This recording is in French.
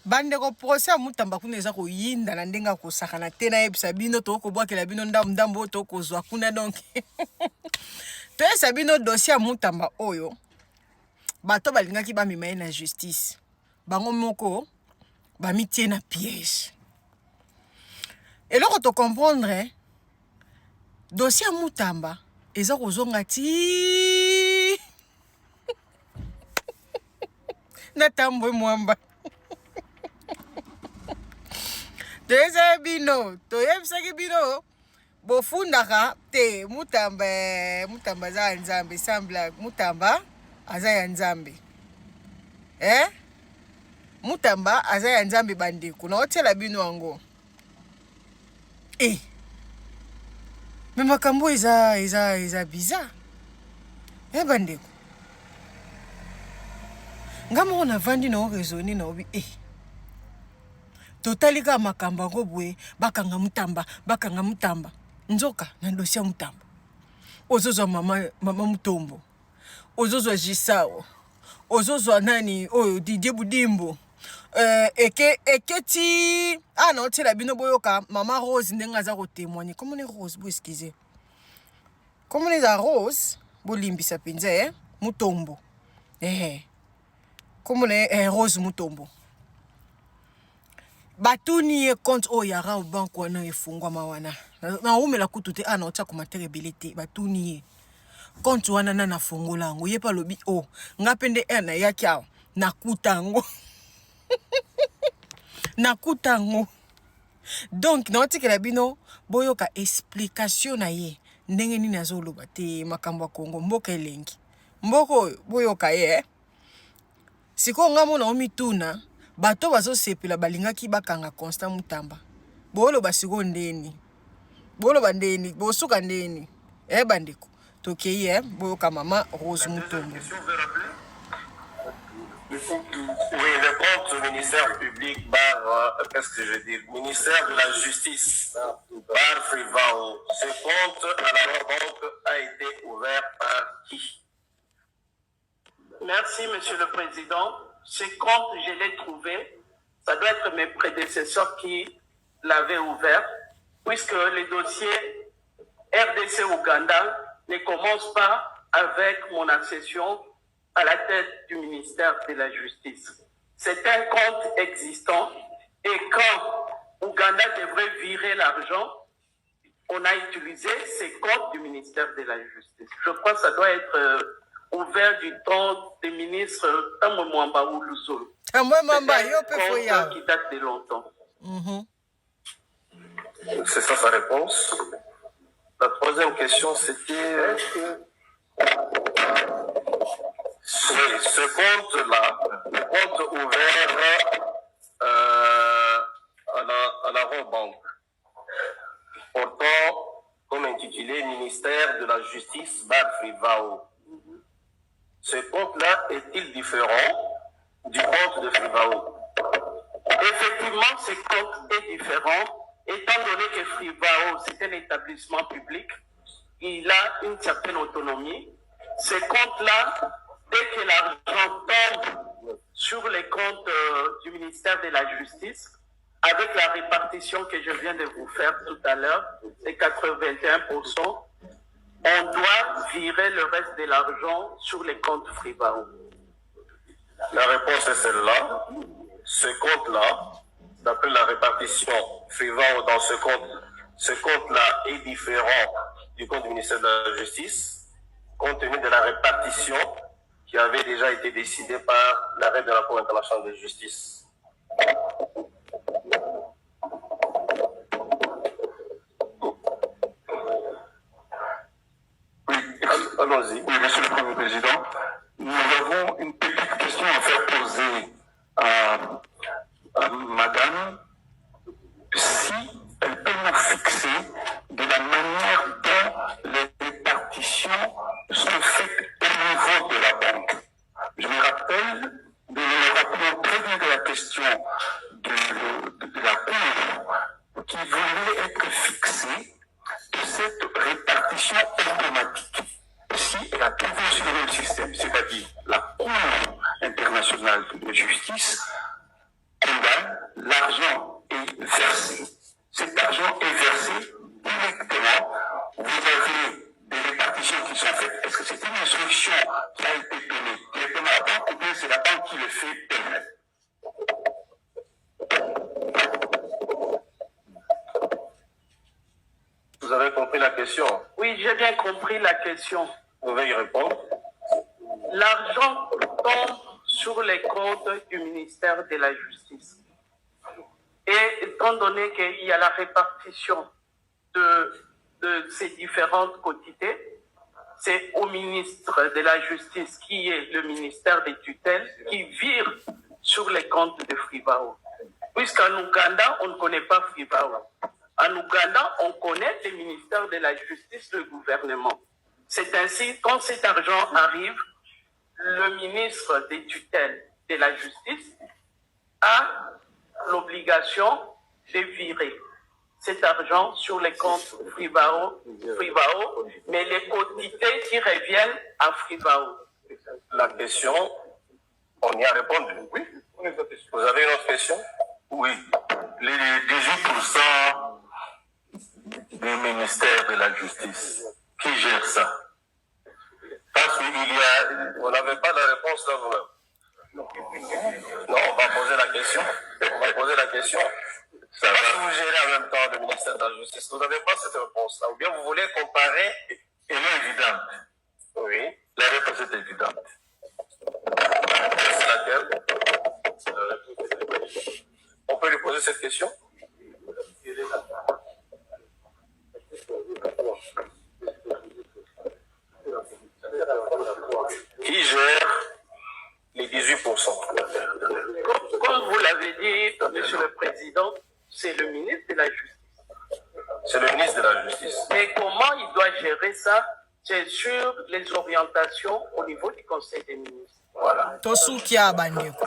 Bande ko procès mutamba kuna eza ko yinda na ndenga ko sakana tena yebisa bino to ko bwakela bino ndambo to ko zwa kuna donc to yesa bino dossier mutamba oyo bato balingaki bamema ye na justice bango moko bamitie na piège eloko to comprendre dossier mutamba eza kozonga ti na tambwe mwamba Teze bino, toyebisaki bino bofundaka te mutamba za ya nzambe sambla mutamba aza ya nzambe. Mutamba aza ya nzambe bandeko na otela bino yango. Me makambo eza bizarre. Bandeko. Ngamo na vandi na raisonner na obi totalika makamba ngobwe bakanga mutamba nzoka na dossier mutamba ozozwa mama mutombo ozozwa jisao ozozwa nani oyo Didier Budimbo eketi na otela bino boyoka mama Rose ndenga za ko témoigner comment les Rose bo excusez comment les Rose bo limbisa penza mutombo comment les Rose mutombo batuni ye compte o yara au banque wana efungwa mawana na umela kutu ana otsa ko materiabilité batuni ye compte wana na fungola ngo ye pa lobi ngapende na yaki awo nakutango nakutango donc na otikela bino boyoka explication na ye ndenge nini azoloba te makambo ya Kongo mboka elengi mboko boyoka ye siko ngamo na omituna bato bazo sepela balingaki bakanga Constant Mutamba bolo basiko ndeni bolo bandeni bosuka ndeni bandeko tokeye boyoka mama Rose Mutombo. Oui, le compte du ministère public qu'est-ce que je dis, ministère de la justice bar Frivao, ce compte à la banque a été ouvert par qui? Merci Monsieur le Président. Ce compte, je l'ai trouvé. Ça doit être mes prédécesseurs qui l'avaient ouvert, puisque les dossiers RDC Ouganda ne commencent pas avec mon accession à la tête du ministère de la Justice. C'est un compte existant et quand Ouganda devrait virer l'argent, on a utilisé ces comptes du ministère de la Justice. Je crois que ça doit être ouvert du temps des ministres Tambo Mwamba ou Lusolo. C'est un compte qui date de longtemps. C'est ça sa réponse. La troisième question, c'était... Ce compte-là, le compte ouvert à la Robanque, portant comme intitulé Ministère de la Justice Bar Frivao. Ce compte-là est-il différent du compte de Frivao? Effectivement, ce compte est différent, étant donné que Frivao, c'est un établissement public, il a une certaine autonomie. Ce compte-là, dès que l'argent tombe sur les comptes du ministère de la Justice, avec la répartition que je viens de vous faire tout à l'heure, c'est 81%, on doit virer le reste de l'argent sur les comptes Frivao. La réponse est celle-là. Ce compte-là, d'après la répartition Frivao dans ce compte-là est différent du compte du ministère de la Justice, compte tenu de la répartition qui avait déjà été décidée par l'arrêt de la Cour internationale de justice. Allons-y. Oui, Monsieur le Premier Président, nous avons une petite question à faire poser à Madame, si elle peut nous fixer de la manière dont les répartitions sont faites au niveau de la banque. Je me rappelle, nous nous rappelons très bien de la question de la Cour qui voulait être fixée de cette répartition automatique. Si elle a trouvé sur le même système, c'est-à-dire la Cour internationale de justice, condamne l'argent est versé. Cet argent est versé directement. Vous avez des répartitions qui sont faites. Est-ce que c'est une instruction qui a été donnée directement à la banque ou bien c'est la banque qui le fait elle-même? Vous avez compris la question? Oui, j'ai bien compris la question. Vous pouvez y répondre. L'argent tombe sur les comptes du ministère de la Justice. Et étant donné qu'il y a la répartition de ces différentes quantités, c'est au ministre de la Justice, qui est le ministère des tutelles, qui vire sur les comptes de Frivao. Puisqu'en Ouganda, on ne connaît pas Frivao. En Ouganda, on connaît le ministère de la Justice, le gouvernement. C'est ainsi, quand cet argent arrive, le ministre des tutelles de la Justice a l'obligation de virer cet argent sur les comptes Frivao, mais les quantités qui reviennent à Frivao. La question, on y a répondu. Oui. Vous avez une autre question? Oui. Les 18% du ministère de la Justice, qui gère ça? Parce qu'il y a... Vous n'avez pas la réponse là vous-même. Non, on va poser la question. On va poser la question. Ça Parce que va. vous gérez en même temps le ministère de la Justice, vous n'avez pas cette réponse-là. Ou bien vous voulez comparer. Elle est évidente. Oui. La réponse est évidente. C'est laquelle? On peut lui poser cette question? Qui gère les 18%? Comme vous l'avez dit, Monsieur le Président, c'est le ministre de la Justice. C'est le ministre de la Justice. Mais comment il doit gérer ça? C'est sur les orientations au niveau du Conseil des ministres. Voilà. tosukia bandeko